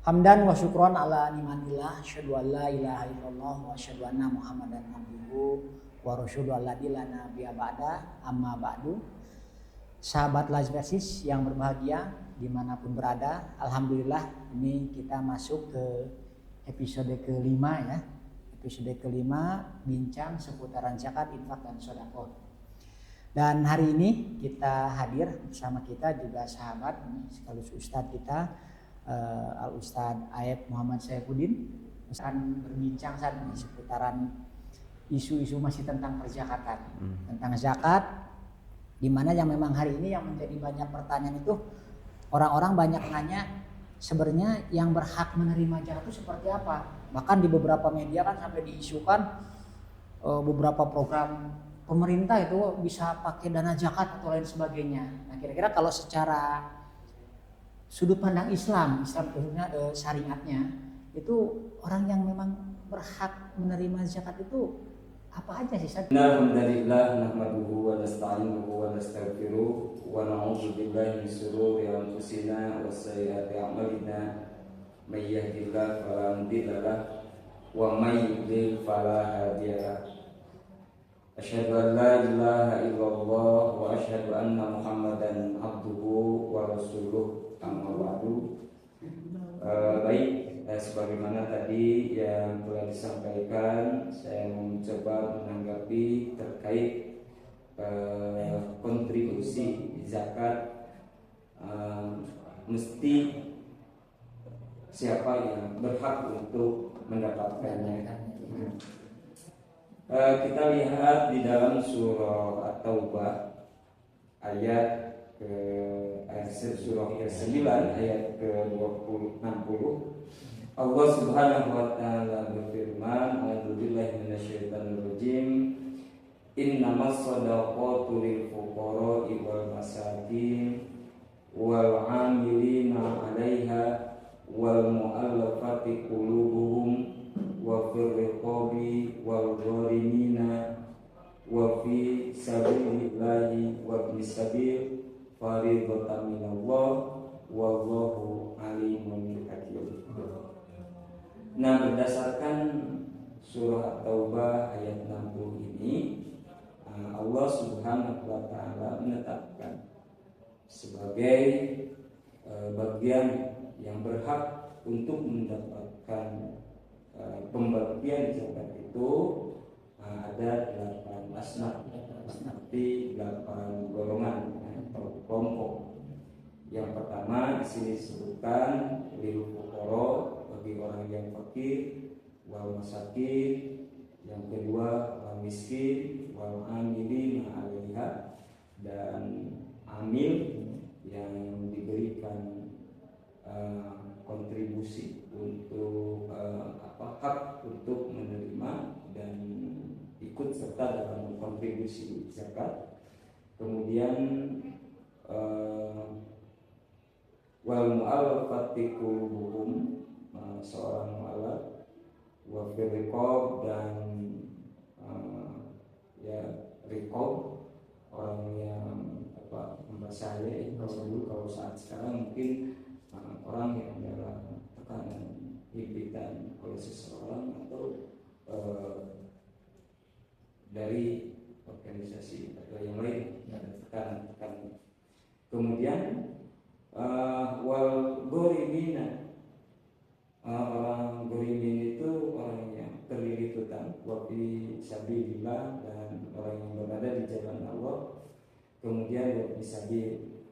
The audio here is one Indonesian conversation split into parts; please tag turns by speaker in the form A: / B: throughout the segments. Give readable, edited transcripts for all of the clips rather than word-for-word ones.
A: Hamdan wa syukron ala nimatillah, asyhadu an la ilaha illallah wa asyhadu anna Muhammadan abduhu wa rasuluhu alladzi la nabiyya ba'da, amma ba'du. Sahabat Lazversis yang berbahagia dimanapun berada, alhamdulillah ini kita masuk ke episode kelima ya. Episode kelima bincang seputaran zakat, infak dan sedekah. Dan hari ini kita hadir bersama kita juga sahabat sekaligus ustadz kita, Al Ustadz Aep Muhammad Saifuddin, akan berbincang saat ini seputaran isu-isu masih tentang perzakatan, tentang zakat, di mana yang memang hari ini yang menjadi banyak pertanyaan itu orang-orang banyak nanya sebenarnya yang berhak menerima zakat itu seperti apa. Bahkan di beberapa media kan sampai diisukan beberapa program pemerintah itu bisa pakai dana zakat atau lain sebagainya. Nah kira-kira kalau secara sudut pandang Islam khususnya syariatnya itu orang yang memang berhak menerima zakat itu apa aja sih?
B: Alhamdulillah nahmaduhu wa nasta'inuhu wa nastaghfiruh wa na'udzu billahi min shururi anfusina wa sayyiati a'malina may yahdihillahu fala mudilla lahu wa may yudlil fala hadiya lahu. Asyhadu an la ilaha illallah wa asyhadu anna Muhammadan abduhu wa rasuluh. Amma ba'du. Baik, sebagaimana tadi yang telah disampaikan, saya mencoba menanggapi terkait kontribusi zakat, mesti siapa yang berhak untuk mendapatkannya. Kita lihat di dalam surah At-Taubah ayat surah ke-9 ayat ke-60, Allah Subhanahu wa taala berfirman, a'udzubillahi minasyaitonir rajim, innamas shadaqatu lil fuqara'i wal masakin wal 'amilina 'alaiha wal mu'allafati qulubuhum wa fir riqabi wal gharimina wa fi sabilillahi wa ibnis sabil fariidatan minallah wallahu alimun hakim. Nah, berdasarkan surah At-Taubah ayat 60 ini, Allah Subhanahu wa taala menetapkan sebagai bagian yang berhak untuk mendapatkan pembagian zakat itu ada 8 asnaf, seperti 8 golongan atau kelompok. Yang pertama di sini disebutkan lil fuqara, bagi orang yang fakir, wal masakin, yang kedua wal miskin, wal amilin 'alaiha, dan amil yang diberikan kontribusi untuk hak untuk menerima dan ikut serta dalam kontribusi zakat. Kemudian wal mu'allafati qulubuhum, seorang mu'allaf, wa fir riqab, dan riqab, orang yang membasahi. Kalau saat sekarang mungkin orang yang dalam tekanan himpitan oleh seseorang atau dari organisasi atau yang lain yang tekanan. Kemudian wal gharimina, orang gharimin itu orang yang terlilit hutang, wa fi sabilillah, dan orang yang berada di jalan Allah. Kemudian wa fi sabil,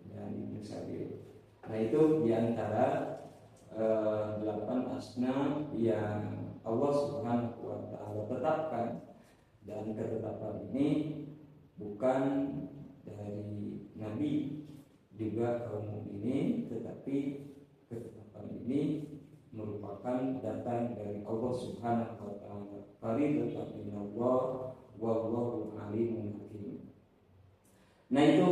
B: dan ibnu sabil. Nah, itu diantara 8 asnaf yang Allah Subhanahu wa taala tetapkan, dan ketetapan ini bukan dari Nabi juga kaum mukminin, tetapi ketetapan ini merupakan datang dari Allah Subhanahu wa taala. Fariidatan minallah wallahu alimun hakim. Nah, itu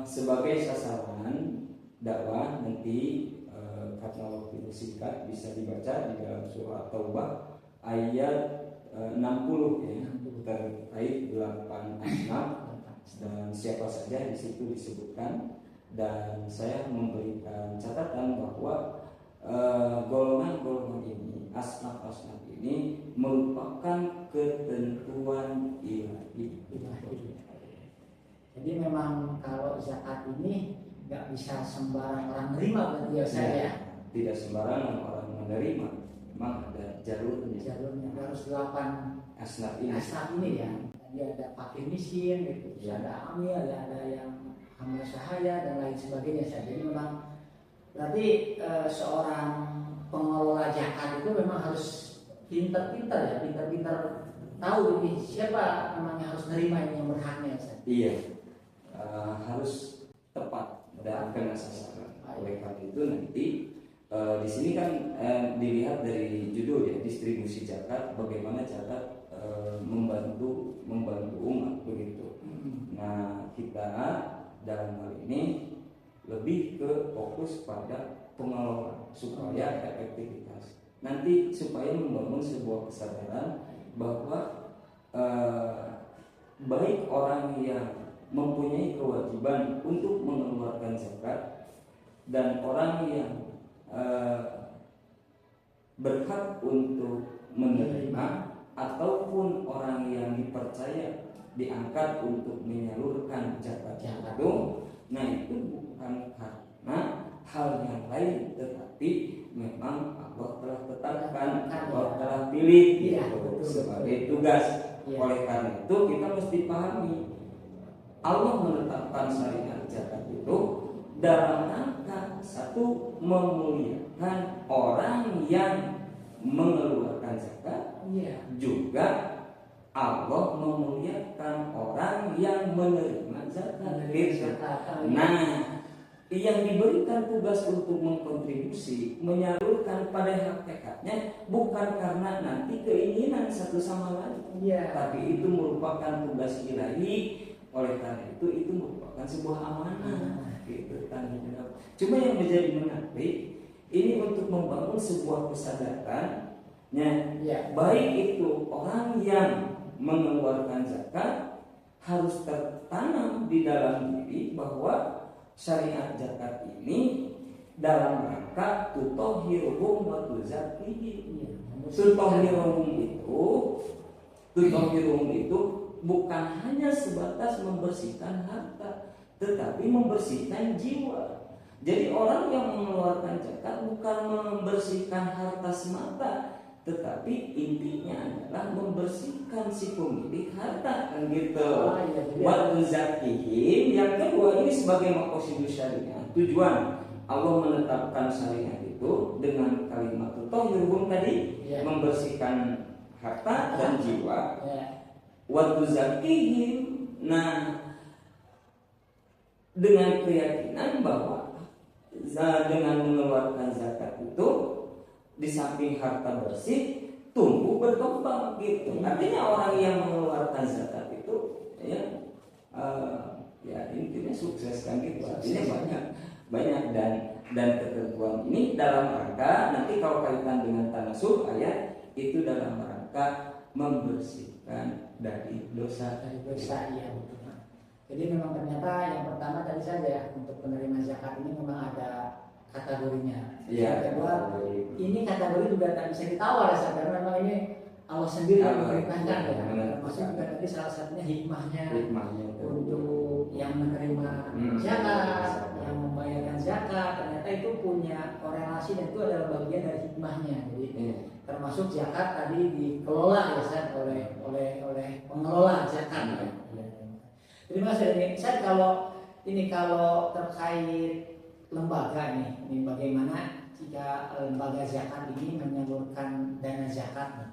B: sebagai sasaran dakwah. Nanti karena waktu singkat bisa dibaca di dalam surah Taubah ayat 60 ya, terkait 8 asnaf dan siapa saja di situ disebutkan. Dan saya memberikan catatan bahwa golongan-golongan ini, asnaf-asnaf ini merupakan ketentuan ilahi.
A: Jadi memang kalau zakat ini nggak bisa sembarang orang terima berarti ya saya.
B: Tidak sembarangan orang menerima, memang ada jalurnya.
A: Jalurnya harus 8
B: Asnaf ini.
A: asnaf ini ya. Tadi ada fakir miskin, gitu. Ada amil, ada yang hamba sahaya dan lain sebagainya. Jadi memang berarti seorang pengelola zakat itu memang harus pintar-pintar ya, pintar-pintar tahu ini siapa memang yang harus nerima ini yang berhaknya.
B: Iya, harus tepat dan kena sasaran. Oleh karena itu nanti di sini kan dilihat dari judul ya, distribusi zakat, bagaimana cara membantu umat begitu. Nah, kita dalam hal ini lebih ke fokus pada pengelola supaya efektivitas. Nanti supaya membangun sebuah kesadaran bahwa baik orang yang mempunyai kewajiban untuk mengeluarkan zakat dan orang yang berhak untuk menerima ataupun orang yang dipercaya diangkat untuk menyalurkan zakat itu, nah itu bukan karena hal yang lain, tetapi memang Allah telah tetapkan, Allah telah pilih gitu, sebagai tugas. Oleh karena itu kita mesti pahami Allah menetapkan syariat zakat itu dalam rangka satu, memuliakan orang yang mengeluarkan zakat, juga Allah memuliakan orang yang menerima zakat. Nah, yang diberikan tugas untuk mengkontribusi, menyalurkan pada hakikatnya bukan karena nanti keinginan satu sama lain, tapi itu merupakan tugas ilahi. Oleh karena itu merupakan sebuah amanah, gitu, tanggung jawab. Cuma yang menjadi menarik ini untuk membangun sebuah kesadaran, baik itu orang yang mengeluarkan zakat harus tertanam di dalam diri bahwa syariat zakat ini dalam rangka tutohiruhum wa tuzakihim. Tutohiruhum itu bukan hanya sebatas membersihkan harta, tetapi membersihkan jiwa. Jadi orang yang mengeluarkan zakat bukan membersihkan harta semata, tetapi intinya adalah membersihkan si pemilik harta, kan gitu. Waktu zakihim yang kedua ini sebagai maqasidus syariah. Tujuan Allah menetapkan syariat itu dengan kalimat tutohiruhum tadi, membersihkan harta dan jiwa. Waktu zakihim, nah dengan keyakinan bahwa dengan mengeluarkan zakat itu di samping harta bersih tumbuh berkembang gitu. Artinya orang yang mengeluarkan zakat itu ya intinya sukses kan gitu. Artinya banyak dan ketentuan ini dalam rangka nanti kalau kaitan dengan tanasub ayat itu dalam rangka membersihkan dari dosa.
A: Ya. Jadi memang ternyata yang pertama tadi saja untuk penerima zakat ini memang ada kategorinya. Yang kedua, ini kategori juga tak bisa ditawar ya, karena memang ini Allah sendiri yang memerintahkan ya. Termasuk juga tadi salah satunya hikmahnya untuk yang menerima zakat, yang membayarkan zakat, ternyata itu punya korelasi dan itu adalah bagian dari hikmahnya. Jadi termasuk zakat tadi dikelola ya oleh pengelola zakat. Terima kasih. Saya kalau terkait lembaga ini bagaimana jika lembaga zakat ini menyalurkan dana zakat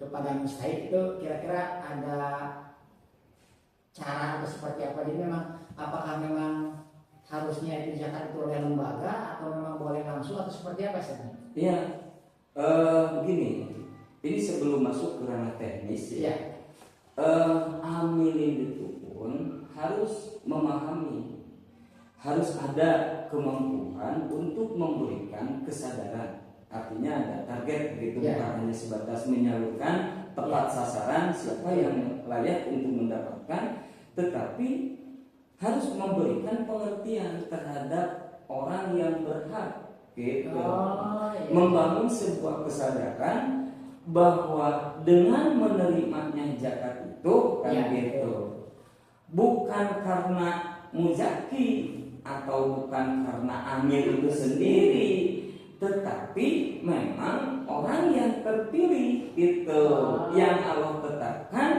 A: kepada mustahik, itu kira-kira ada cara atau seperti apa? Jadi apakah memang harusnya itu zakat itu oleh lembaga atau memang boleh langsung atau seperti apa sih?
B: Iya, begini. Ini sebelum masuk ke ranah teknis amilin itu pun harus memahami, harus ada kemampuan untuk memberikan kesadaran. Artinya ada target begitu, bukan hanya sebatas menyalurkan tepat sasaran siapa yang layak untuk mendapatkan, tetapi harus memberikan pengertian terhadap orang yang berhak gitu.
A: Iya.
B: Membangun sebuah kesadaran bahwa dengan menerimanya zakat itu kan
A: Iya,
B: gitu, bukan karena muzaki atau bukan karena amil itu sendiri, tetapi memang orang yang terpilih itu yang Allah tetapkan.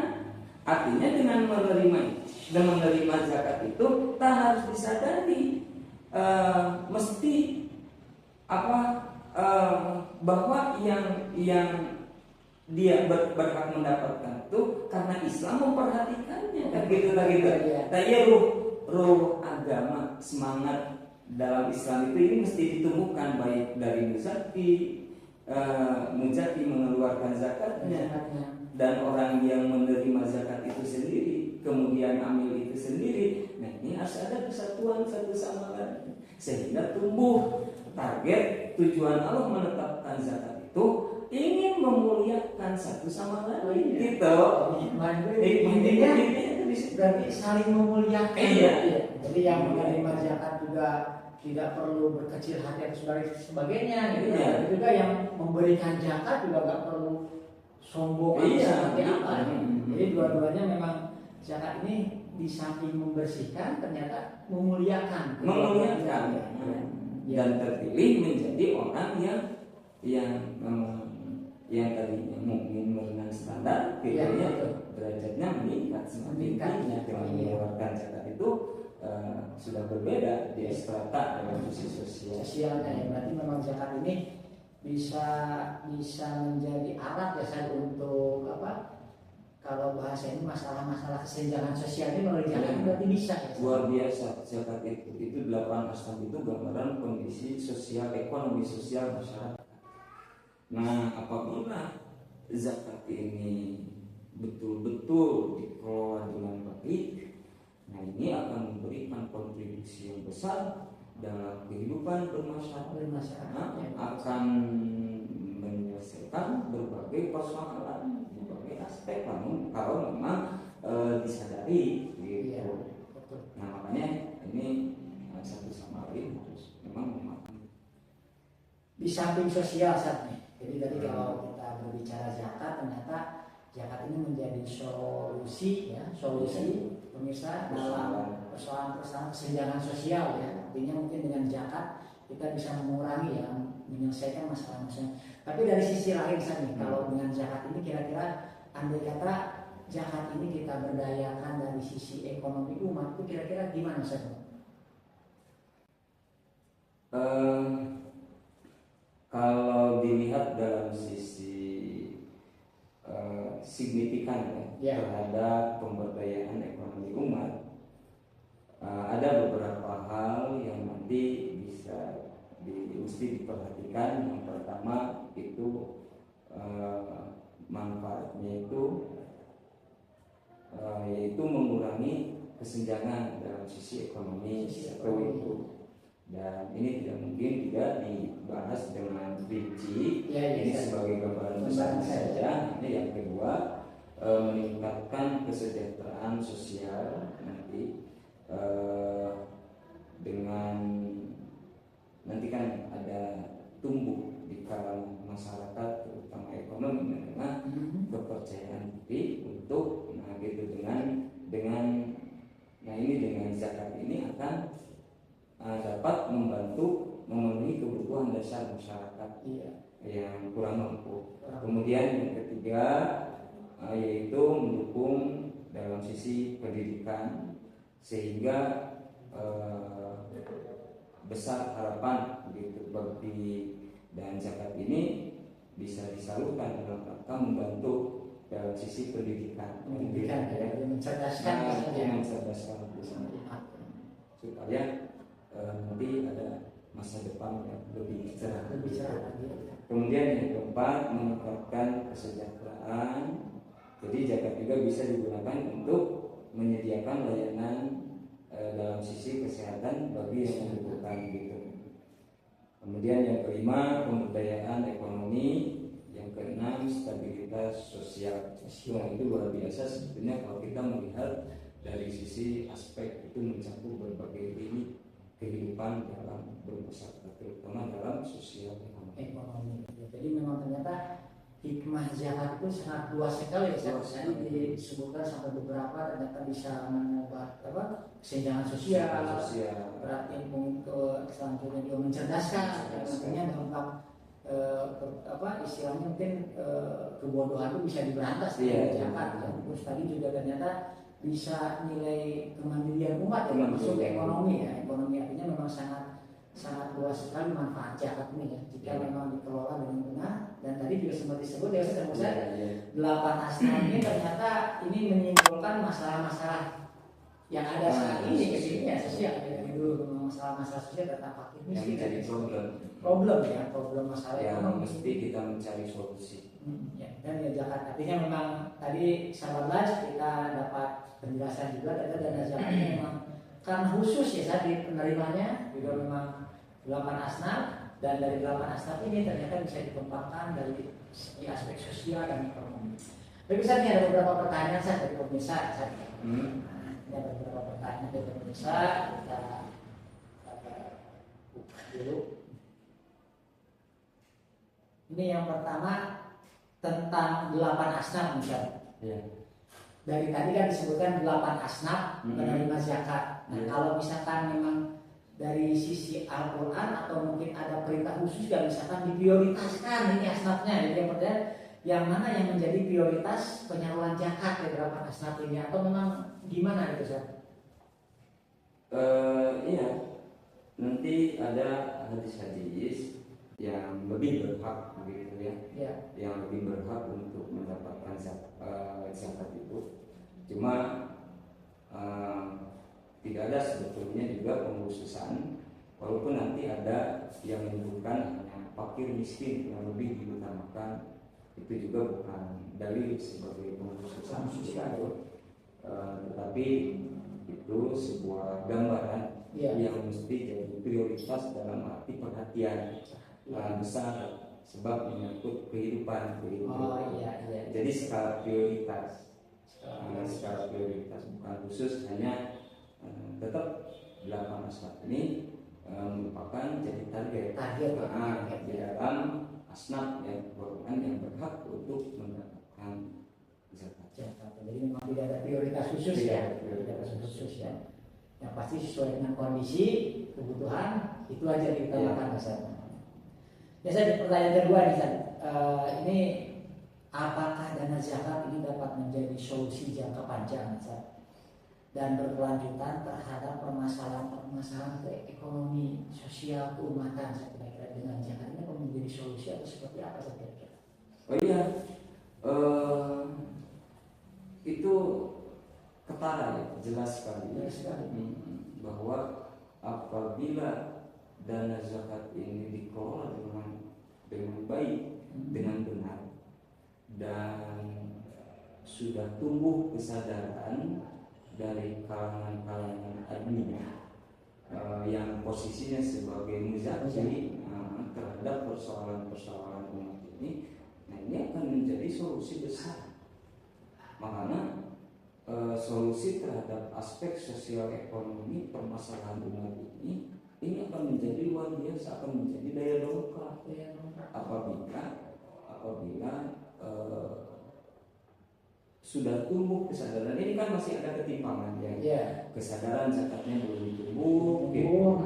B: Artinya dengan menerima zakat itu tak harus disadari mesti bahwa yang dia berhak mendapatkan itu karena Islam memperhatikannya kan gitu. Nah ya ruh agama, semangat dalam Islam itu ini mesti ditumbuhkan baik dari muzaki mengeluarkan zakatnya, dan orang yang menerima zakat itu sendiri kemudian ambil itu sendiri. Nah ini harus ada kesatuan satu sama lain sehingga tumbuh. Target tujuan Allah menetapkan zakat itu ingin memuliakan satu sama lain gitu.
A: Intinya berarti saling memuliakan.
B: Iya.
A: Jadi yang menerima zakat juga tidak perlu berkecil hati atau sebagainya gitu.
B: Iya.
A: Tapi juga yang memberikan zakat juga nggak perlu sombong atau seperti apa. Jadi dua-duanya memang zakat ini di samping membersihkan ternyata memuliakan.
B: Dan terpilih menjadi orang yang tadinya mungkin merenang standar, derajatnya meningkat semakin tinggi. Dengan mengeluarkan zakat itu sudah berbeda di strata dalam sisi
A: sosialnya ya. Berarti memang zakat ini bisa menjadi alat ya saya untuk kalau bahasa ini masalah kesenjangan sosial ini melalui zakat berarti bisa ya.
B: Luar biasa zakat itu 8 asbab itu gambaran kondisi sosial, ekonomi sosial masyarakat. Nah apabila zakat ini betul-betul dikelola dengan baik, nah ini akan memberikan kontribusi yang besar dalam kehidupan bermasyarakat, akan menyelesaikan berbagai persoalan, berbagai aspek, namun kalau memang disadari gitu. Nah makanya ini satu sama lain harus memang memahami.
A: Di samping sosial saat ini. Jadi tadi kalau kita berbicara zakat, ternyata zakat ini menjadi solusi pemirsa dalam persoalan kesenjangan sosial ya. Artinya mungkin dengan zakat kita bisa mengurangi ya, menyelesaikan masalah-masalah. Tapi dari sisi lain nih, kalau dengan zakat ini kira-kira andai kata zakat ini kita berdayakan dari sisi ekonomi umat, itu kira-kira gimana Ustaz?
B: Kalau dilihat dalam sisi signifikan terhadap pemberdayaan ekonomi umat, ada beberapa hal yang nanti mesti diperhatikan. Yang pertama itu manfaatnya itu yaitu mengurangi kesenjangan dalam sisi ekonomi itu. Dan ini tidak mungkin tidak dibahas dengan rinci. Ini sebagai gambaran besar saja. Ini yang kedua, meningkatkan kesejahteraan sosial nanti dengan nanti kan ada tumbuh di kalangan masyarakat terutama ekonomi menengah kepercayaan diri untuk dengan zakat ini akan dapat membantu memenuhi kebutuhan dasar masyarakat yang kurang mampu. Kemudian yang ketiga yaitu mendukung dalam sisi pendidikan sehingga besar harapan begitu dan zakat ini bisa disalurkan dalam rangka membantu dalam sisi pendidikan, mencerdaskan supaya nanti ada masa depan yang lebih cerah. Kemudian yang keempat, meningkatkan kesejahteraan. Jadi zakat juga bisa digunakan untuk menyediakan layanan dalam sisi kesehatan bagi yang membutuhkan gitu. Kemudian yang kelima, pemberdayaan ekonomi. Yang keenam, stabilitas sosial. Nah, itu luar biasa sebetulnya kalau kita melihat dari sisi aspek itu mencakup berbagai lini kehidupan dalam bermasyarakat, terutama dalam sosial
A: ekonomi. Jadi memang ternyata hikmah zakat itu sangat luas sekali ya. Tadi disebutkan sampai beberapa ternyata bisa mengubah kesenjangan sosial. Berarti untuk selanjutnya juga mencerdaskan. Artinya dampak istilahnya mungkin kebodohan itu bisa diberantas dengan zakat. Terus tadi juga ternyata bisa nilai kemandirian umat yang masuk ke ekonomi ya. Ekonomi artinya memang sangat luas sekali manfaat zakat ini ya, jika memang dikelola dengan benar. Dan tadi juga sempat disebut ya Ustaz, 8 asnaf ini ternyata ini menyimpulkan masalah-masalah yang ada saat ini ke sini ya sosial. Dari dulu memang masalah-masalah sosial tentang fakir miskin
B: jadi problem
A: masalah
B: yang
A: ekonomi.
B: mesti kita mencari solusi.
A: Dan ya zakat artinya memang tadi sahabat kita dapat penjelasan juga terkait dana zakat ini memang karena khusus ya saat penerimanya juga memang 8 asnaf, dan dari 8 asnaf ini ternyata bisa dikembangkan dari segi aspek sosial dan ekonomi. Tapi Ustaz, ini ada beberapa pertanyaan Ustaz dari pemirsa. Ini ada beberapa pertanyaan dari pemirsa, kita buka dulu. Ini yang pertama tentang 8 asnaf Ustaz. Dari tadi kan disebutkan 8 asnaf penerima zakat. Nah, kalau misalkan memang dari sisi Al-Quran atau mungkin ada perintah khusus yang misalkan diprioritaskan ini asnafnya, jadi yang pertanyaan yang mana yang menjadi prioritas penyaluran zakat dari 8 asnaf ini, atau memang gimana itu Ustaz?
B: Iya, nanti ada hadis-hadis yang lebih berhak begitu ya, yang lebih berhak untuk mendapatkan zakat itu. Cuma tidak ada sebetulnya juga pengkhususan, walaupun nanti ada yang menyebutkan fakir miskin yang lebih diutamakan, itu juga bukan dalil sebagai pengkhususan sosial, tetapi itu sebuah gambaran yang mesti jadi prioritas dalam arti perhatian besar, sebab menyangkut kehidupan. Jadi skala prioritas, bukan khusus, hanya tetap 8 asnaf ini merupakan jadi target di dalam asnaf yang berhak untuk mendapatkan zakat.
A: Jadi memang tidak ada prioritas khusus ya. Yang pasti sesuai dengan kondisi kebutuhan itu aja diutamakan Ustaz. Ya saya pertanyaan kedua nih Ustaz. Ini apakah dana zakat ini dapat menjadi solusi jangka panjang Ustaz, dan berkelanjutan terhadap permasalahan ekonomi sosial keumatan saya kira-kira dengan zakat ini akan menjadi solusi atau seperti apa saya kira-kira?
B: Itu ketara ya, jelas sekali bahwa apabila dana zakat ini dikelola dengan baik, dengan benar, dan sudah tumbuh kesadaran dari kalangan admin yang posisinya sebagai muzaki terhadap persoalan-persoalan umat ini, nah ini akan menjadi solusi besar. Makanya solusi terhadap aspek sosial ekonomi permasalahan umat ini akan menjadi luar biasa, akan menjadi daya dongkrak apabila sudah tumbuh kesadaran. Ini kan masih ada ketimpangan ya. Kesadaran zakatnya belum tumbuh,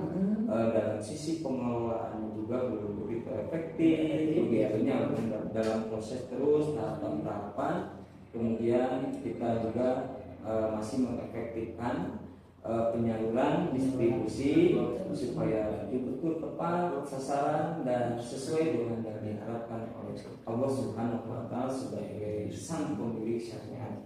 B: dalam sisi pengelolaannya juga belum begitu efektif, begitunya dalam proses terus tahapan. Kemudian kita juga masih mengefektifkan penyaluran distribusi supaya betul tepat sasaran dan sesuai dengan yang diharapkan oleh Allah Subhanahu wa Ta'ala sebagai sang pemilik syariat.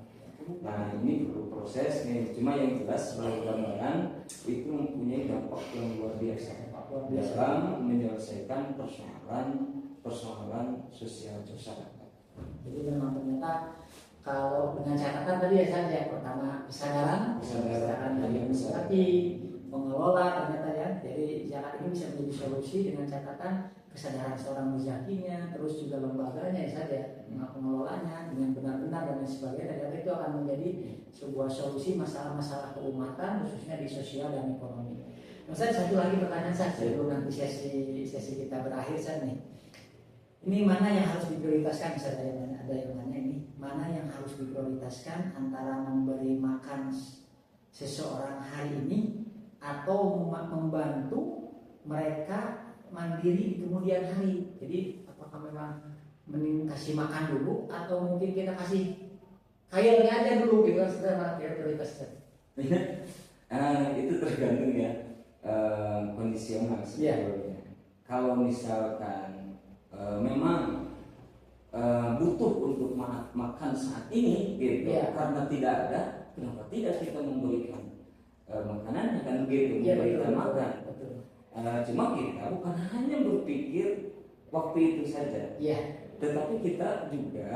B: Nah, ini perlu proses nih. Cuma yang jelas sebagai gambaran itu mempunyai dampak yang luar biasa dalam menyelesaikan persoalan sosial masyarakat.
A: Jadi memang ternyata kalau dengan catatan tadi ya saja, pertama kesadaran dari administrasi, pengelola ternyata ya. Jadi zakat ini bisa menjadi solusi dengan catatan kesadaran seorang muzakinya, terus juga lembaganya ya saja, pengelolanya dengan benar-benar dan lain sebagainya. Dan itu akan menjadi sebuah solusi masalah-masalah keumatan khususnya di sosial dan ekonomi. Ustaz, satu lagi pertanyaan saya sebelum nanti sesi kita berakhir Ustaz nih. Ini mana yang harus diprioritaskan? Ustaz, ada yang nanya ini, mana yang harus diprioritaskan antara memberi makan seseorang hari ini atau membantu mereka mandiri di kemudian hari? Jadi apakah memang mending kasih makan dulu atau mungkin kita kasih kayaknya aja dulu gitu? Sudah prioritaskan.
B: Itu tergantung ya kondisional sebetulnya. Kalau misalkan memang butuh untuk makan saat ini gitu, karena tidak ada, kenapa tidak kita memberikan makanannya kan begitu, memberikan makan. Cuma kita bukan hanya berpikir waktu itu saja, tetapi kita juga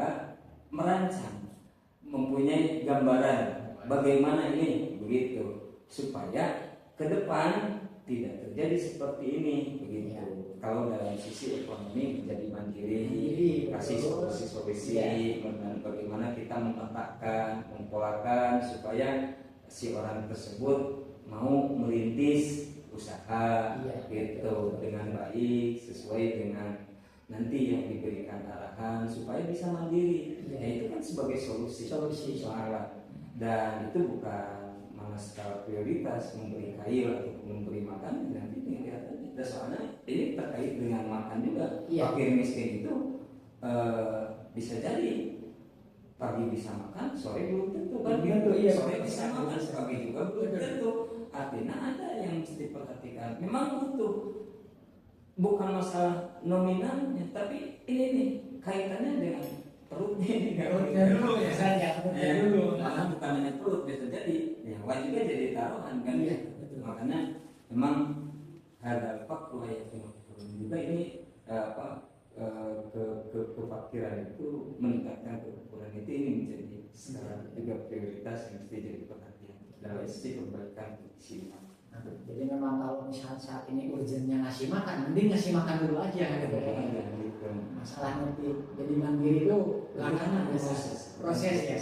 B: merancang, mempunyai gambaran bagaimana ini begitu, supaya ke depan tidak terjadi seperti ini begitu. Kalau dalam sisi ekonomi menjadi mandiri, kasih solusi-solusi, bagaimana kita memetakan, mempolakan supaya si orang tersebut mau merintis usaha gitu dengan baik sesuai dengan nanti yang diberikan arahan supaya bisa mandiri. Itu kan sebagai solusi soal, dan itu bukan skala prioritas memberi kail atau memberi makan. Nanti kelihatannya, soalnya ini terkait dengan makan juga. Fakir miskin itu bisa jadi pagi bisa makan, sore belum tentu kan? Sore bisa makan, pagi juga belum tentu. Artinya ada yang mesti diperhatikan. Memang butuh, bukan masalah nominalnya, tapi ini nih kaitannya dengan perutnya ini dulu ya saja. Karena bukan hanya perut, bisa jadi nyawa juga jadi taruhan kan. Makanya memang harga faktor yang juga ini kefakiran itu, meningkatkan kefakiran itu, ini menjadi skala juga prioritas yang mesti jadi perhatian dalam sisi perbaikan kondisi.
A: Jadi memang kalau misalnya saat ini urgentnya ngasih makan, mending ngasih makan dulu aja gitu. Masalah nanti jadi mandiri itu belakangan proses ya.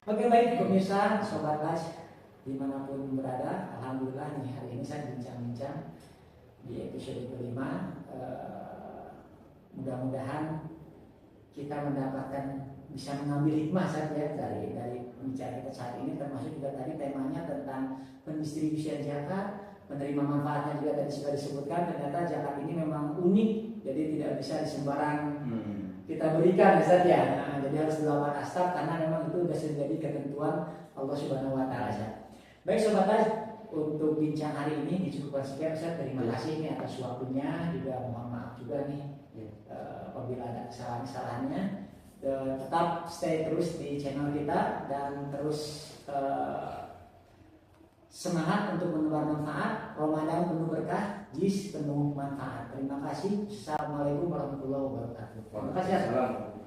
A: Oke, baik pemirsa Sobat Las dimanapun berada, alhamdulillah nih hari ini saya bincang-bincang di episode kelima. Mudah-mudahan kita mendapatkan, bisa mengambil hikmah saja dari pembicaraan kita saat ini, termasuk juga tadi temanya tentang pendistribusian zakat, penerima manfaatnya juga tadi sudah disebutkan. Ternyata zakat ini memang unik, jadi tidak bisa disembarang kita berikan saja. Jadi harus dilakukan astaf karena memang itu sudah menjadi ketentuan Allah Subhanahu Wa Taala. Baik Sobat Las, untuk bincang hari ini dicukupkan sekian. Ustaz, terima kasih nih atas waktunya, juga mohon maaf juga nih apabila ada kesalahan-kesalahannya. Tetap stay terus di channel kita dan terus semangat untuk menebar manfaat. Ramadan penuh berkah, jis penuh manfaat. Terima kasih. Assalamualaikum warahmatullahi wabarakatuh. Terima kasih.